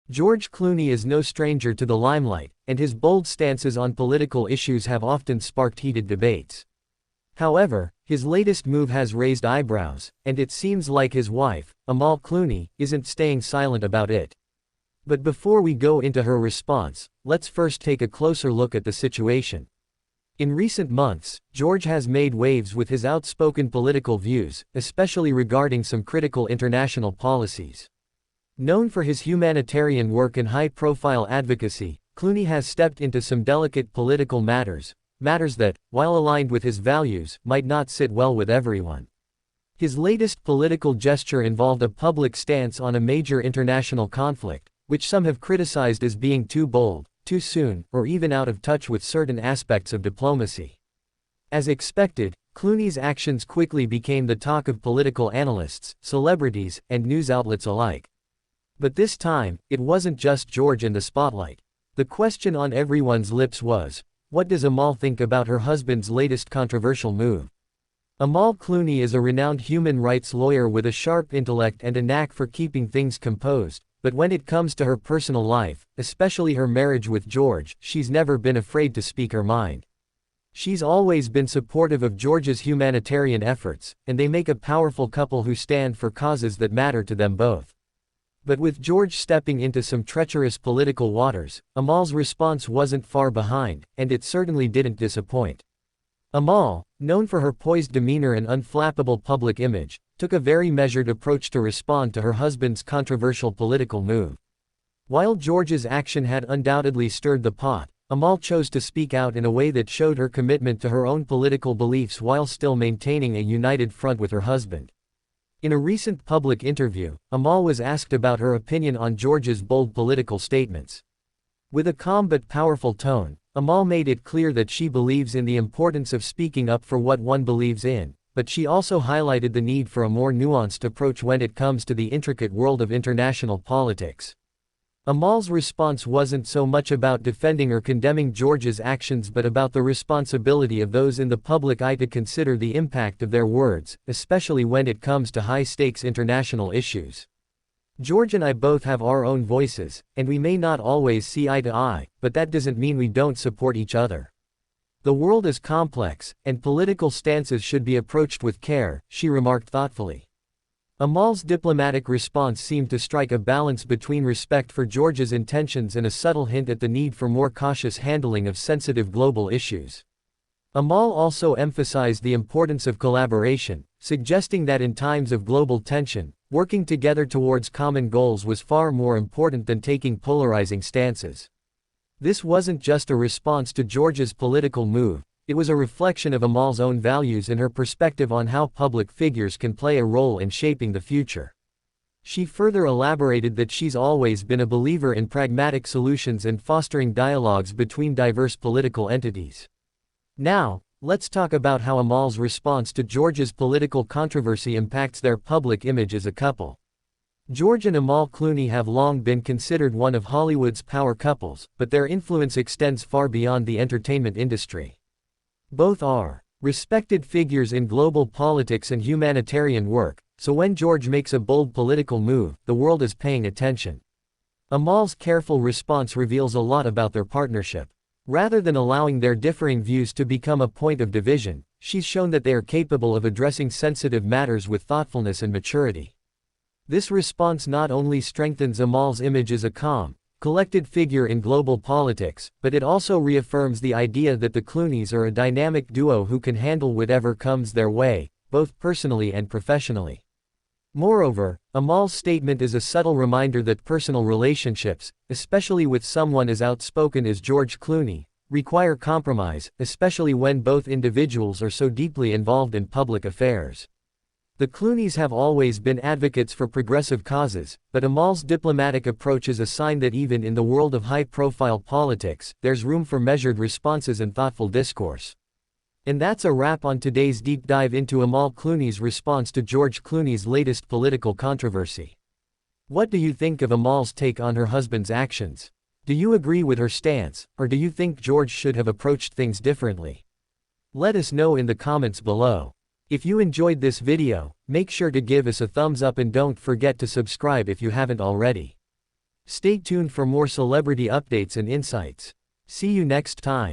George Clooney is no stranger to the limelight, and his bold stances on political issues have often sparked heated debates. However, his latest move has raised eyebrows, and it seems like his wife, Amal Clooney, isn't staying silent about it. But before we go into her response, let's first take a closer look at the situation. In recent months, George has made waves with his outspoken political views, especially regarding some critical international policies. Known for his humanitarian work and high-profile advocacy, Clooney has stepped into some delicate political matters that, while aligned with his values, might not sit well with everyone. His latest political gesture involved a public stance on a major international conflict, which some have criticized as being too bold, too soon, or even out of touch with certain aspects of diplomacy. As expected, Clooney's actions quickly became the talk of political analysts, celebrities, and news outlets alike. But this time, it wasn't just George in the spotlight. The question on everyone's lips was, what does Amal think about her husband's latest controversial move? Amal Clooney is a renowned human rights lawyer with a sharp intellect and a knack for keeping things composed, but when it comes to her personal life, especially her marriage with George, she's never been afraid to speak her mind. She's always been supportive of George's humanitarian efforts, and they make a powerful couple who stand for causes that matter to them both. But with George stepping into some treacherous political waters, Amal's response wasn't far behind, and it certainly didn't disappoint. Amal, known for her poised demeanor and unflappable public image, took a very measured approach to respond to her husband's controversial political move. While George's action had undoubtedly stirred the pot, Amal chose to speak out in a way that showed her commitment to her own political beliefs while still maintaining a united front with her husband. In a recent public interview, Amal was asked about her opinion on George's bold political statements. With a calm but powerful tone, Amal made it clear that she believes in the importance of speaking up for what one believes in, but she also highlighted the need for a more nuanced approach when it comes to the intricate world of international politics. Amal's response wasn't so much about defending or condemning George's actions but about the responsibility of those in the public eye to consider the impact of their words, especially when it comes to high-stakes international issues. George and I both have our own voices, and we may not always see eye to eye, but that doesn't mean we don't support each other. The world is complex, and political stances should be approached with care, she remarked thoughtfully. Amal's diplomatic response seemed to strike a balance between respect for George's intentions and a subtle hint at the need for more cautious handling of sensitive global issues. Amal also emphasized the importance of collaboration, suggesting that in times of global tension, working together towards common goals was far more important than taking polarizing stances. This wasn't just a response to George's political move, it was a reflection of Amal's own values and her perspective on how public figures can play a role in shaping the future. She further elaborated that she's always been a believer in pragmatic solutions and fostering dialogues between diverse political entities. Now, let's talk about how Amal's response to George's political controversy impacts their public image as a couple. George and Amal Clooney have long been considered one of Hollywood's power couples, but their influence extends far beyond the entertainment industry. Both are respected figures in global politics and humanitarian work, so when George makes a bold political move, the world is paying attention. Amal's careful response reveals a lot about their partnership. Rather than allowing their differing views to become a point of division, she's shown that they are capable of addressing sensitive matters with thoughtfulness and maturity. This response not only strengthens Amal's image as a calm, collected figure in global politics, but it also reaffirms the idea that the Clooneys are a dynamic duo who can handle whatever comes their way, both personally and professionally. Moreover, Amal's statement is a subtle reminder that personal relationships, especially with someone as outspoken as George Clooney, require compromise, especially when both individuals are so deeply involved in public affairs. The Clooneys have always been advocates for progressive causes, but Amal's diplomatic approach is a sign that even in the world of high-profile politics, there's room for measured responses and thoughtful discourse. And that's a wrap on today's deep dive into Amal Clooney's response to George Clooney's latest political controversy. What do you think of Amal's take on her husband's actions? Do you agree with her stance, or do you think George should have approached things differently? Let us know in the comments below. If you enjoyed this video, make sure to give us a thumbs up and don't forget to subscribe if you haven't already. Stay tuned for more celebrity updates and insights. See you next time.